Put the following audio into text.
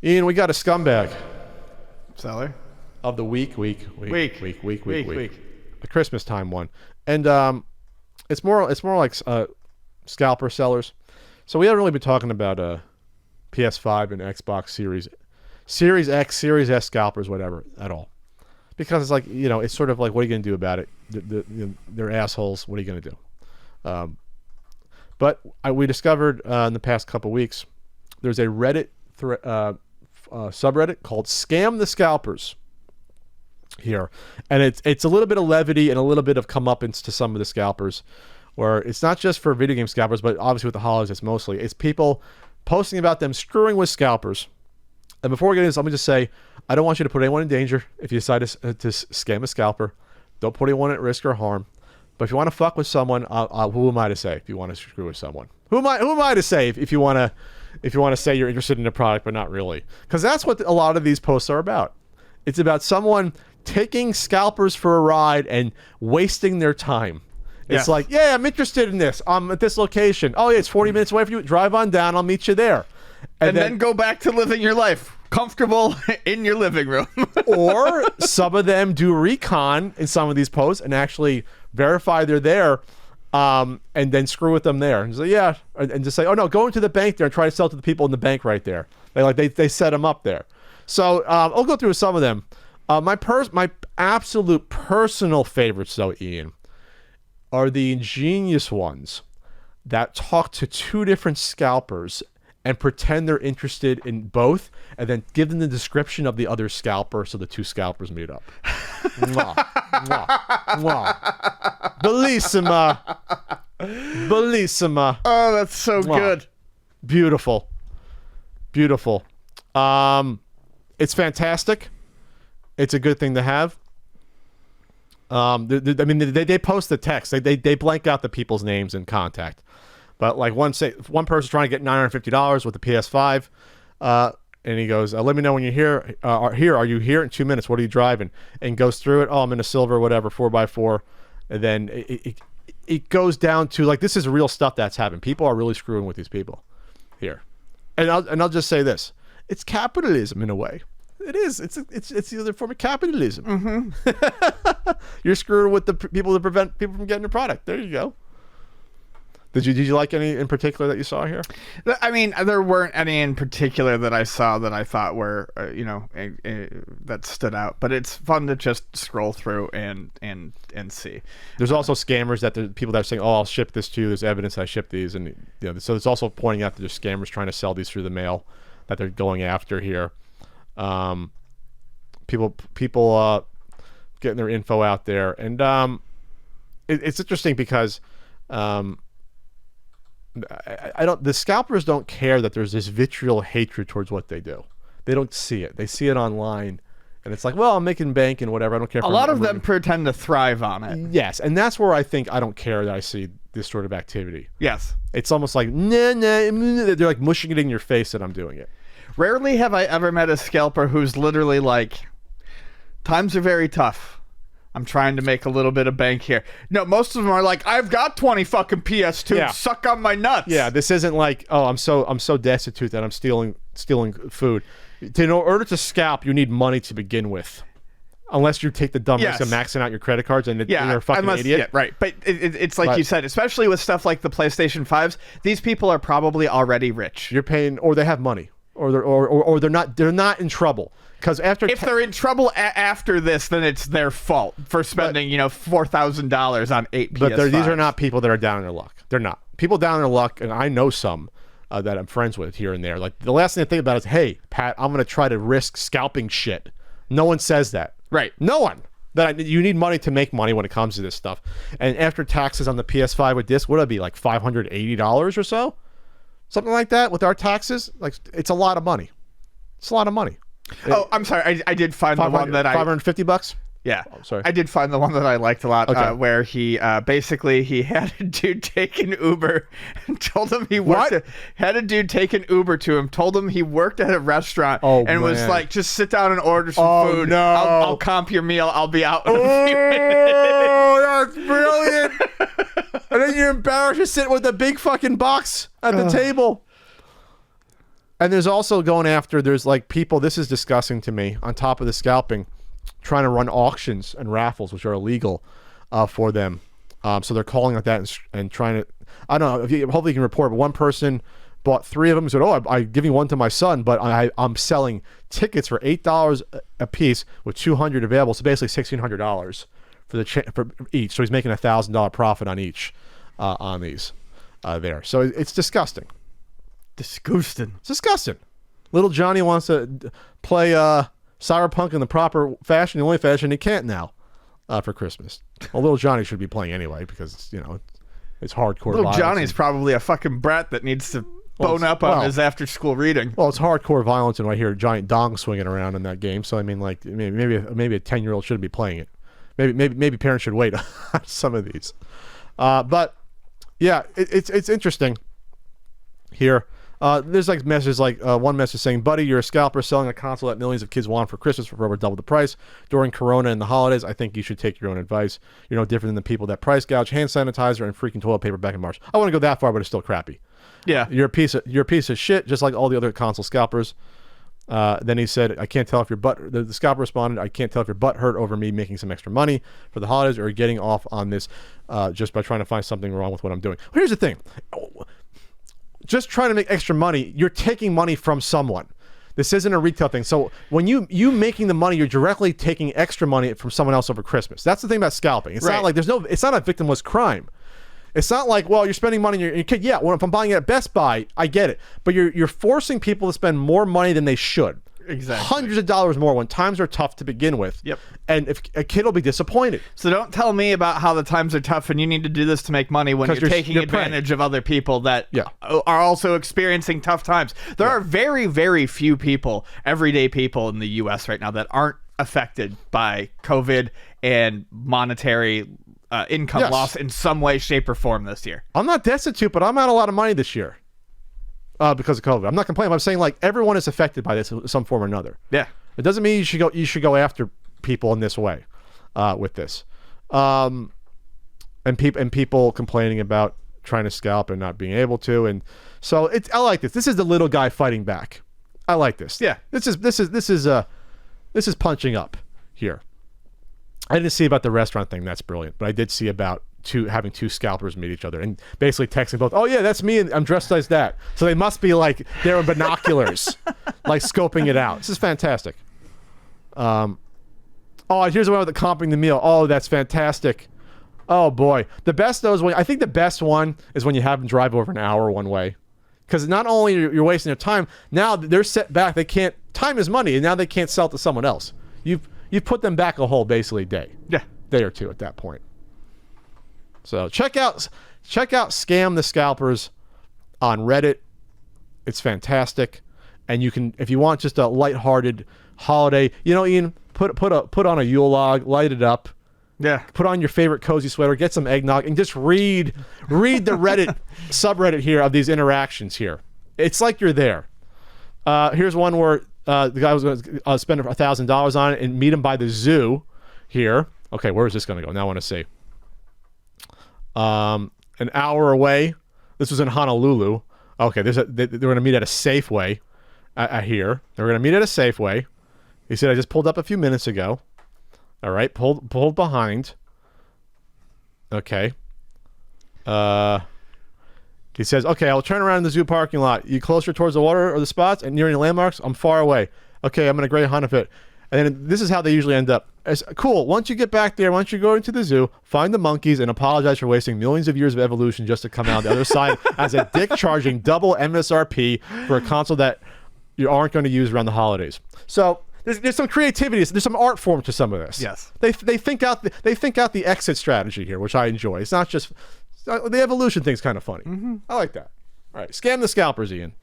Ian, we got a scumbag Seller. of the week. Week. A Christmas time one, and it's more like scalper sellers. So we haven't really been talking about PS5 and Xbox Series X, Series S scalpers, whatever, at all, because it's like, it's sort of like, what are you going to do about it? They're assholes. What are you going to do? But we discovered in the past couple weeks, there's a Reddit subreddit called Scam the Scalpers here, and it's a little bit of levity and a little bit of comeuppance to some of the scalpers, where it's not just for video game scalpers, but obviously with the holidays it's people posting about them screwing with scalpers. And before we get into this, let me just say, I don't want you to put anyone in danger if you decide to scam a scalper. Don't put anyone at risk or harm. But if you want to fuck with someone, who am I to say if you want to screw with someone? Who am I to say if you want to say you're interested in a product but not really? Because that's what a lot of these posts are about. It's about someone taking scalpers for a ride and wasting their time. It's like, yeah, I'm interested in this. I'm at this location. Oh, yeah, it's 40 minutes away from you. Drive on down. I'll meet you there. And then go back to living your life comfortable in your living room. Or some of them do recon in some of these posts and actually verify they're there, and then screw with them there. And say, yeah, and just say, oh, no, go into the bank there and try to sell to the people in the bank right there. They set them up there. So I'll go through some of them. My absolute personal favorites, though, Ian, are the ingenious ones that talk to two different scalpers and pretend they're interested in both, and then give them the description of the other scalper so the two scalpers meet up. Mwah, mwah, mwah. Bellissima. Oh, that's so good. Beautiful. It's fantastic. It's a good thing to have. They post the text. They blank out the people's names and contact. But like one person's trying to get $950 with the PS5, and he goes, "Let me know when you're here. Are you here in 2 minutes? What are you driving?" And goes through it. Oh, I'm in a silver, whatever, 4x4. And then it goes down to, like, this is real stuff that's happening. People are really screwing with these people here. And I'll just say this: it's capitalism in a way. It is. It's the other form of capitalism. Mm-hmm. You're screwing with the people to prevent people from getting your product. There you go. Did you like any in particular that you saw here? I mean, there weren't any in particular that I saw that I thought were, that stood out. But it's fun to just scroll through and see. There's also scammers that the people that are saying, "Oh, I'll ship this to you. There's evidence I shipped these," and so it's also pointing out that there's scammers trying to sell these through the mail that they're going after here. People getting their info out there, and it's interesting because. The scalpers don't care that there's this vitriol hatred towards what they do. They don't see it. They see it online, and it's like, well, I'm making bank and whatever. I don't care. A lot of them pretend to thrive on it. Yes, and that's where I think I don't care that I see this sort of activity. Yes. It's almost like, nah, they're like mushing it in your face that I'm doing it. Rarely have I ever met a scalper who's literally like, times are very tough. I'm trying to make a little bit of bank here. No, most of them are like, I've got 20 fucking PS2. Yeah. Suck on my nuts. Yeah, this isn't like, oh, I'm so destitute that I'm stealing food. In order to scalp, you need money to begin with. Unless you take the dumb risk of maxing out your credit cards and you're a fucking idiot. Yeah, right. But it's like you said, especially with stuff like the PlayStation 5s, these people are probably already rich. You're paying, or they have money, or they're not in trouble. Because if they're in trouble after this, then it's their fault for spending, $4,000 on 8 PS5s. But these are not people that are down on their luck. They're not. People down on their luck, and I know some that I'm friends with here and there. Like, the last thing I think about is, hey, Pat, I'm going to try to risk scalping shit. No one says that. Right. No one. You need money to make money when it comes to this stuff. And after taxes on the PS5 with disc, what would it be, like $580 or so? Something like that with our taxes? Like, it's a lot of money. It's a lot of money. Oh, I'm sorry. I did find the one that $550? Yeah. Oh, sorry. I did find the one that I liked a lot, where he basically he had a dude take an Uber and told him he worked had a dude take an Uber to him, told him he worked at a restaurant, and was like, just sit down and order some food. No. I'll comp your meal. I'll be out in a few minutes. Oh, that's brilliant. And then you're embarrassed to sit with a big fucking box at the table. And there's also going after, there's like people, this is disgusting to me, on top of the scalping, trying to run auctions and raffles, which are illegal for them. So they're calling at that and trying to, I don't know, hopefully you can report, but one person bought 3 of them and said, oh, I'm giving one to my son, but I'm selling tickets for $8 a piece with 200 available, so basically $1,600 for each. So he's making $1,000 profit on each on these there. So it's disgusting. Disgusting. It's disgusting. Little Johnny wants to play Cyberpunk in the proper fashion, the only fashion he can't now for Christmas. Well, Little Johnny should be playing anyway because, you know, it's hardcore Little violence. Johnny's probably a fucking brat that needs to bone up on his after-school reading. Well, it's hardcore violence, and I hear a giant dong swinging around in that game. So I mean, like maybe a 10-year-old shouldn't be playing it. Maybe parents should wait on some of these. But yeah, it's interesting here. There's like messages like one message saying, buddy, you're a scalper selling a console that millions of kids want for Christmas for over double the price during Corona and the holidays. I think you should take your own advice. You're no different than the people that price gouge hand sanitizer and freaking toilet paper back in March. I wouldn't go that far, but it's still crappy. Yeah, you're a piece of shit, just like all the other console scalpers. Then he said, I can't tell if your butt, the scalper responded, I can't tell if your butt hurt over me making some extra money for the holidays or getting off on this just by trying to find something wrong with what I'm doing. Well, here's the thing. Just trying to make extra money, you're taking money from someone. This isn't a retail thing. So when you making the money, you're directly taking extra money from someone else over Christmas. That's the thing about scalping. It's not like it's not a victimless crime. It's not like, well, you're spending money on your kid. Yeah, well, if I'm buying it at Best Buy, I get it. But you're forcing people to spend more money than they should. Exactly. Hundreds of dollars more when times are tough to begin with. Yep. And if a kid will be disappointed. So don't tell me about how the times are tough and you need to do this to make money when you're taking advantage of other people that are also experiencing tough times. There are very, very few people, everyday people in the U.S. right now that aren't affected by COVID and monetary income loss in some way, shape, or form this year. I'm not destitute, but I'm out a lot of money this year. Because of COVID. I'm not complaining. I'm saying like everyone is affected by this in some form or another. Yeah. It doesn't mean you should go after people in this way with this. And people complaining about trying to scalp and not being able to. And so I like this. This is the little guy fighting back. I like this. Yeah. This is punching up here. I didn't see about the restaurant thing. That's brilliant. But I did see about having two scalpers meet each other and basically texting both, oh yeah, that's me and I'm dressed as that. So they must be like they're in binoculars like scoping it out. This is fantastic. Oh, here's the one with the comping the meal. Oh, that's fantastic. Oh boy. The best though is I think the best one is when you have them drive over an hour one way. Because not only you're wasting their time, now they're set back. They can't, time is money, and now they can't sell it to someone else. You've put them back a whole basically day. Yeah. Day or two at that point. So check out Scam the Scalpers on Reddit. It's fantastic, and you can, if you want just a lighthearted holiday, Ian, put on a Yule log, light it up. Yeah. Put on your favorite cozy sweater, get some eggnog, and just read the Reddit subreddit here of these interactions here. It's like you're there. Here's one where the guy was going to spend $1,000 on it and meet him by the zoo here. Okay, where is this going to go? Now I want to see. An hour away. This was in Honolulu. Okay, they're going to meet at a Safeway here. They're going to meet at a Safeway. He said, I just pulled up a few minutes ago. All right, pulled behind. Okay. He says, okay, I'll turn around in the zoo parking lot. You closer towards the water or the spots and near any landmarks? I'm far away. Okay, I'm going to grey hunt of it. And then this is how they usually end up. It's cool. Once you get back there, once you go into the zoo, find the monkeys and apologize for wasting millions of years of evolution just to come out the other side as a dick charging double MSRP for a console that you aren't going to use around the holidays. So there's some creativity. There's some art form to some of this. Yes. They think out the exit strategy here, which I enjoy. It's not just the evolution thing's kind of funny. Mm-hmm. I like that. All right, Scam the Scalpers, Ian.